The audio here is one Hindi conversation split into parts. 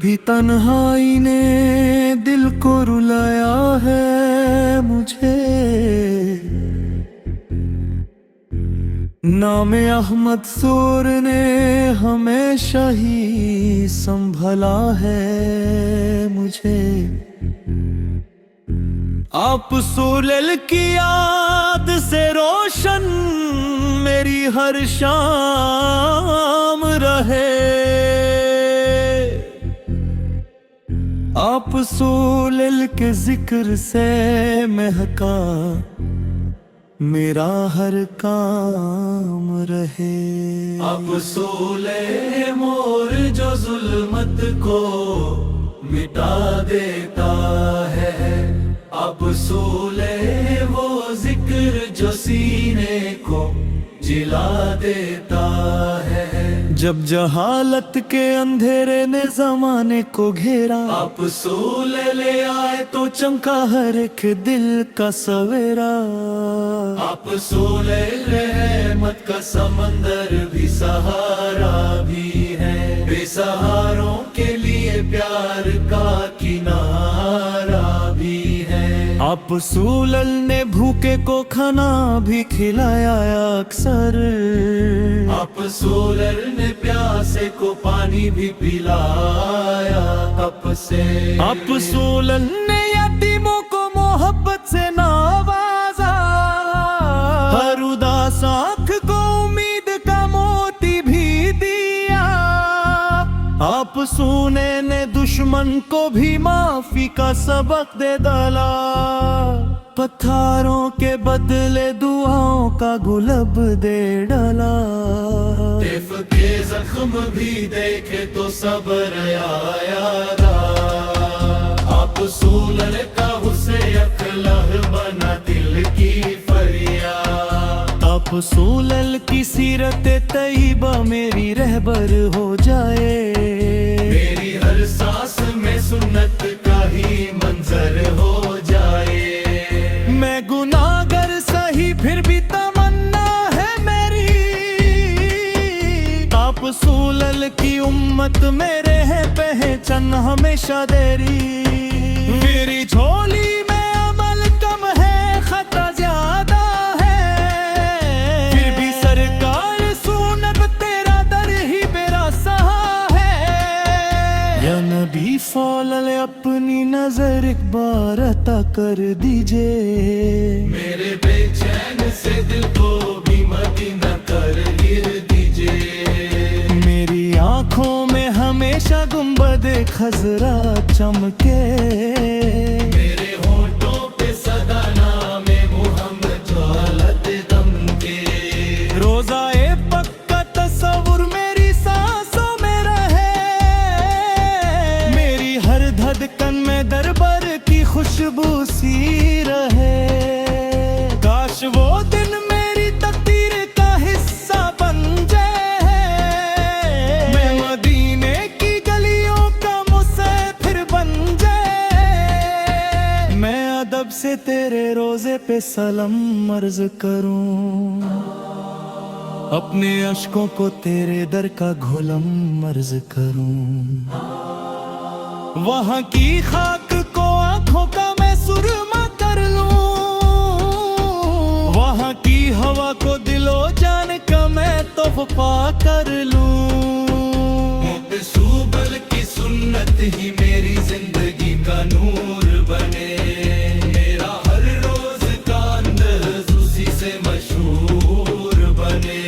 कभी तन्हाई ने दिल को रुलाया है मुझे, नाम अहमद सूर ने हमेशा ही संभला है मुझे। आप सूरल की याद से रोशन मेरी हर शाम रहे। आप सूरल के जिक्र से महका मेरा हर काम रहे। आप सूले मोर जो जुल्मत को मिटा देता है, आप सूले वो जिक्र जो सीने को जिला देता है। जब जहालत के अंधेरे ने जमाने को घेरा, आप सूले ले आए तो चमका हर एक दिल का सवेरा। आप सूले रहमत का समंदर भी सहारा भी है, बेसहारों के लिए प्यार का किनारा भी है। आप सूलल ने भूखे को खाना भी खिलाया अक्सर, आप सूलल ने प्यासे को पानी भी पिलाया कप से। आप सूलल ने यतीमों को मोहब्बत से नवाजा, हर उदास आँख को उम्मीद का मोती भी दिया। आप सूने ने दुश्मन को भी माफी का सबक दे डाला, पत्थरों के बदले दुआओं का गुलब दे डाला। तैफ के जख्म भी देखे तो सब्र आया। आप सूलल का हुस्न अखलाक बना दिल की फरियाद। आप सूलल की सीरत तैयबा मेरी रहबर हो जाए, मेरी हर सांस में सुन्नत का ही मंजर हो जाए। मैं गुनाहगार सही फिर भी तमन्ना है मेरी, आप सूलल की उम्मत मेरे है पहचान हमेशा देरी। मेरी झोली में अमल कम है खता ज्यादा है, फिर भी सरकार सुनब तेरा दर ही मेरा सहा है। या नबी फौलल अपनी नजर एक बार अता कर दीजिए, मेरे बेचैन से दिल को भी मदीना कर गिर दीजिए। मेरी आंखों में हमेशा गुंबद खजरा चमके, मेरे होठों पे सदा नामे मुहम्मद ज्वालत दमके। रोज़ाए पक्का तस्वुर मेरी सांसों में रहे, मेरी हर धड़कन में दरबार की खुशबू सी रहे। काश वो दिन मेरी तकदीर का हिस्सा बन जाए, मैं मदीने की गलियों का मुसाफिर बन जाए। मैं अदब से तेरे रोजे पे सलाम अर्ज करूं, अपने अश्कों को तेरे दर का घुलम अर्ज करूं। वहाँ की खाक को आंखों का मैं सुरमा कर लूं, वहाँ की हवा को दिलो जान का मैं तोहफा कर लूं। सूबल की सुन्नत ही मेरी जिंदगी का नूर बने, मेरा हर रोज का अंदाज़ उसी से मशहूर बने।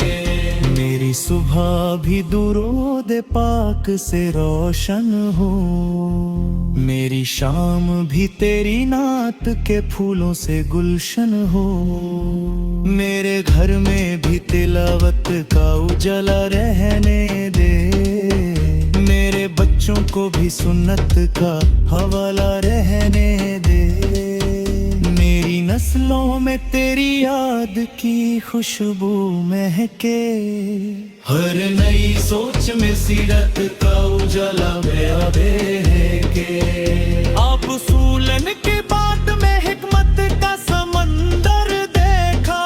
मेरी सुबह भी दुरूद पाक से रोशन हो, मेरी शाम भी तेरी नात के फूलों से गुलशन हो। मेरे घर में भी तिलावत का उजाला रहने दे, मेरे बच्चों को भी सुन्नत का हवाला रहने दे। मेरी नस्लों में तेरी याद की खुशबू महके, हर नई सोच में सीरत का उजाला के। आप सूलन के बाद में हिकमत का समंदर देखा,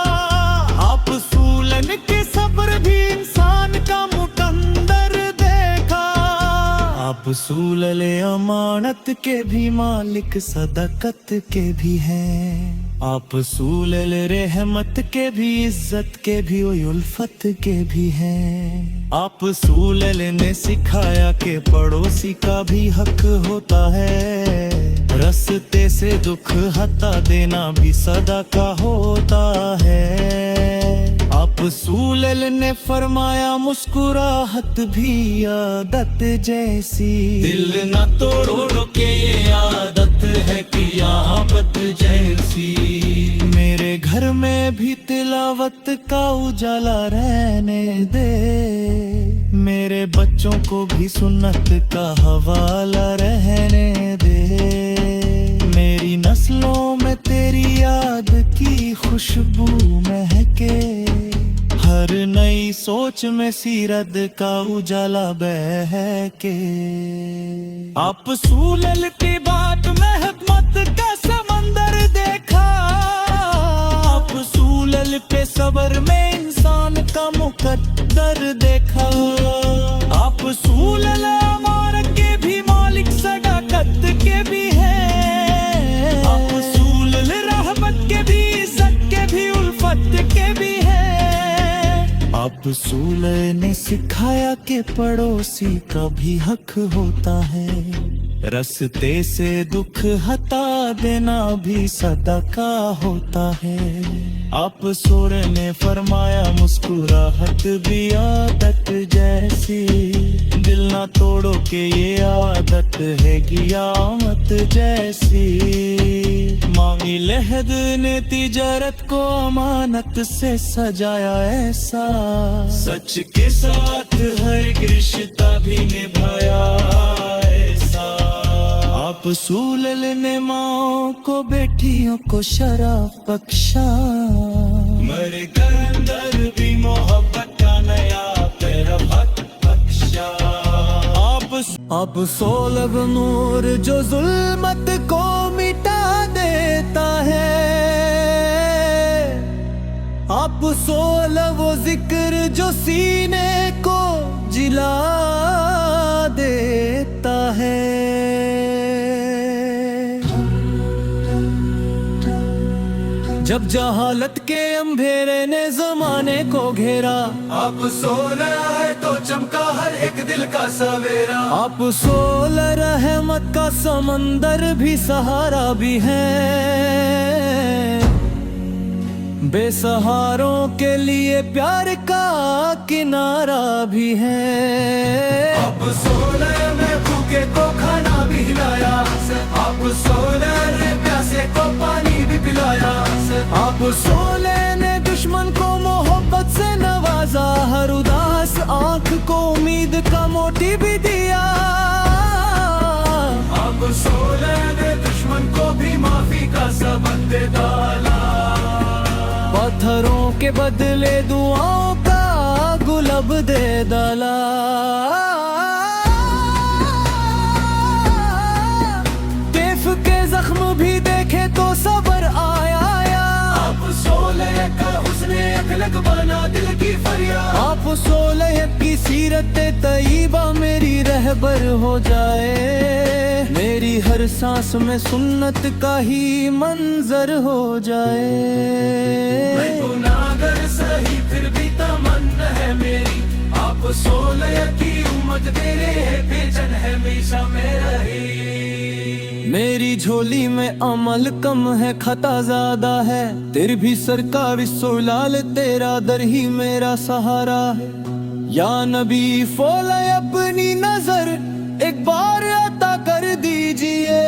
आप सूलन के सब्र भी इंसान का मुकंदर देखा। आप आप सूलल अमानत के भी मालिक, सदाकत के भी हैं। आप सूलल रहमत के भी, इज्जत के भी, उल्फत के भी हैं। आप सूलल ने सिखाया कि पड़ोसी का भी हक होता है। रस्ते से दुख हटा देना भी सदाका होता है। आप सूलल ने फरमाया मुस्कुराहट भी आदत जैसी। दिल न तोड़ो के ये आदत है क़ियामत जैसी। मेरे घर में भी तिलावत का उजाला रहने दे। मेरे बच्चों को भी सुन्नत का हवाला रहने दे। मेरी नस्लों में तेरी याद की खुशबू महके। हर नई सोच में सीरत का उजाला बहके। आप सूलल की बात में हिकमत का समंदर देखा। आप सूलल पे सबर में इंसान का मुकद्दर देखा। आप सूलल अमानत के भी मालिक, सदाकत के भी हैं। आप सूलल रहमत के भी, इज्जत के भी, उल्फत के भी हैं। आप सूलल ने सिखाया कि पड़ोसी का भी हक होता है। रस्ते से दुख हटा देना भी सदाका होता है। आप सूर ने फरमाया मुस्कुराहट भी आदत जैसी। दिल ना तोड़ो के ये आदत है क़ियामत जैसी। मांगी लहद ने तिजारत को अमानत से सजाया ऐसा। सच के साथ हर एक रिश्ता भी निभाया ऐसा। आप सूलल ने माँ को बेटियों को शराफ बख्शा। मेरे घर अंदर भी मोहब्बत का नया पैरवट बख्शा। आप सोलह नूर जो जुल्मत को मिटा देता है। आप सोलह वो जिक्र जो सीने को जिला देता है। जब जहालत के अंधेरे ने जमाने को घेरा। आप सोलह है तो चमका हर एक दिल का सवेरा। आप सोलह रहमत का समंदर भी, सहारा भी है। बेसहारों के लिए प्यार का किनारा भी है। आप सोलह में भूखे को खाना भी खिलाया। आप सोलह ने प्यासे को पानी भी पिलाया। आप सोलह ने दुश्मन को मोहब्बत से नवाजा। हर उदास आंख को उम्मीद का मोती भी दिया। आप सोलह ने दुश्मन को भी माफी का सबक दे डाला। पत्थरों के बदले दुआओं का गुलाब दे डाला। तैफ के जख्म भी देखे तो सबर आया। आप सोलह का उसने अखलक बना दिल की फरियाद। आप सोलह की सीरत तैयबा मेरी रहबर हो जाए। मेरी हर सांस में सुन्नत का ही मंजर हो जाए। मैं गुनाहगार सही फिर भी तमन्ना है मेरी। आप सोलह की उम्मत मेरे है बेचैन है हमेशा में रही। मेरी झोली में अमल कम है, खता ज्यादा है। तेरी भी सरकार सोलाल, तेरा दर ही मेरा सहारा है। या नबी फौला अपनी नजर एक बार अता कर दीजिए।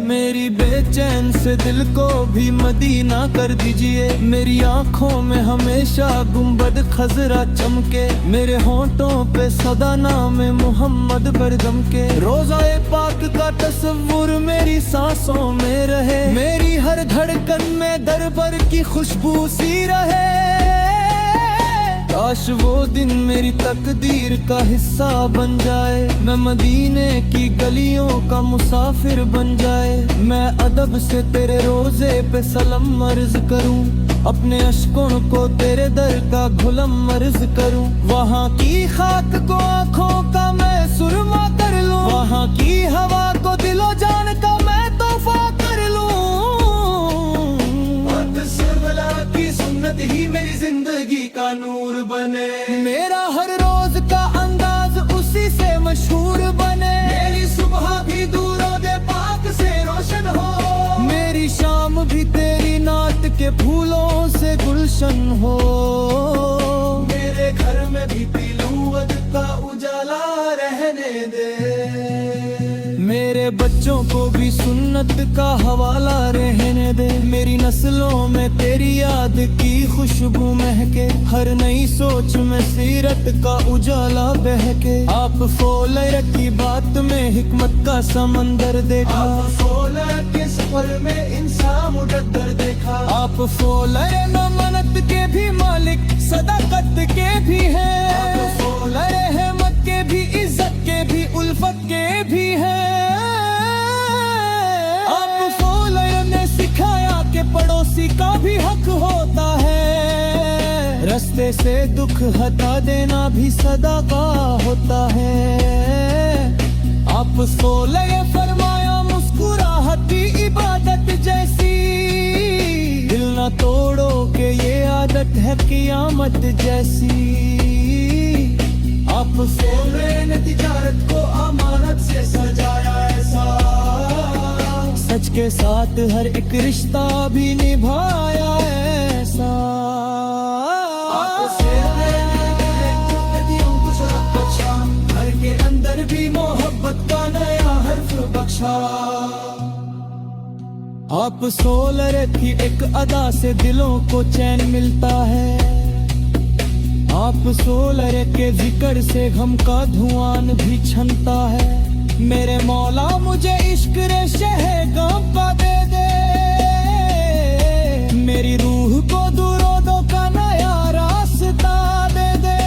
मेरी बेचैन से दिल को भी मदीना कर दीजिए। मेरी आंखों में हमेशा गुंबद खजरा चमके। मेरे होंठों पे सदा नाम मोहम्मद बरदम के। रोज़ाए पाक का तस्वुर मेरी सांसों में रहे। मेरी हर धड़कन में दरबार की खुशबू सी रहे। काश वो दिन मेरी तकदीर का हिस्सा बन जाए। मैं मदीने की गलियों का मुसाफिर बन जाए। मैं अदब से तेरे रोजे पे सलाम अर्ज करूं। अपने अश्कों को तेरे दर का गुलाम अर्ज करूं। वहाँ की खाक को आँखों का मैं सुरमा कर वहाँ की हवा को दिलो जान का मैं तोहफा कर लूं। सिरबला की सुन्नत ही मेरी जिंदगी का नूर बने। मेरा हर रोज का अंदाज उसी से मशहूर बने। मेरी सुबह भी दूरों दे पाक से रोशन हो। मेरी शाम भी तेरी नात के फूलों से गुलशन हो। मेरे घर में भी तिलुवत का उजाला रहने दे। मेरे बच्चों को भी सुन्नत का हवाला रहने दे। मेरी नस्लों में तेरी याद की खुशबू महके। हर नई सोच में सीरत का उजाला बहके। आप फौलर की बात में हिकमत का समंदर देखा। आप फौलर के सफर में इंसान मुकद्दर देखा। आप फौलर नमनत के भी मालिक सदाकत के भी हैं। आप फौलर रहमत के भी इज्जत के भी उल्फत के भी हैं। आप फौलर ने सिखाया कि पड़ोसी का भी हक होता है। रास्ते से दुख हटा देना भी सदाका होता है। आप फौलर फरमाया मुस्कुराहट की इबादत जैसी। दिल न तोड़ो के ये आदत है कियामत जैसी। आप फौलर ने तिजारत को अमानत से सजाया ऐसा। सच के साथ हर एक रिश्ता भी निभाया ऐसा। घर के अंदर भी मोहब्बत का नया हर्फ बख्शा। आप सोलर की एक अदा से दिलों को चैन मिलता है। आप सोलर के जिक्र से गम का धुआं भी छनता है। मेरे मौला मुझे इश्क रेशे है गम का दे दे। मेरी रूह को दुरूदों का नया रास्ता दे दे।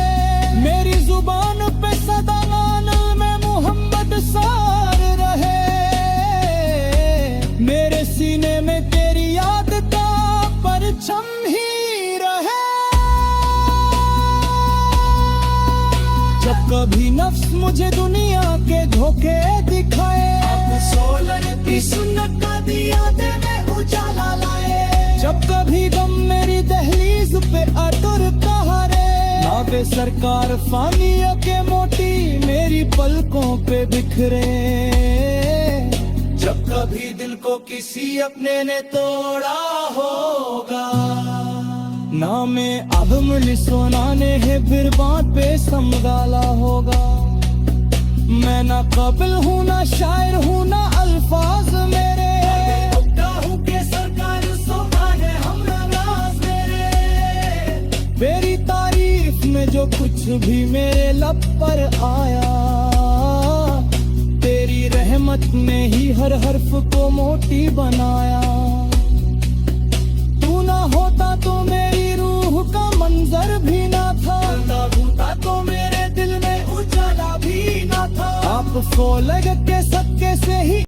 मेरी जुबान पे सदा नाम में मोहम्मद सार रहे। मेरे सीने में तेरी याद का परचम ही रहे। जब कभी नफ्स मुझे दुनिया के धोखे दिखाए। सोलर की सुन्नत का दिया दे में उजाला लाए। जब कभी गम मेरी दहलीज पे अटुर कहरे। नावे सरकार फानियों के मोती मेरी पलकों पे बिखरे। जब कभी दिल को किसी अपने ने तोड़ा होगा। नामे अहमल सोनाने है बिरबान पे संगाला होगा। मैं ना काबिल हूँ ना शायर हूँ ना अल्फाज मेरे। के सरकार सोहाने हम नाज मेरे। मेरी तारीफ में जो कुछ भी मेरे लब पर आया। तेरी रहमत ने ही हर हर्फ को मोटी बनाया। तू ना होता तो मेरी रूह का मंजर भी ना था। भूता तो मेरे दिल में उजाला भी ना था। आप फौलर के सदके से ही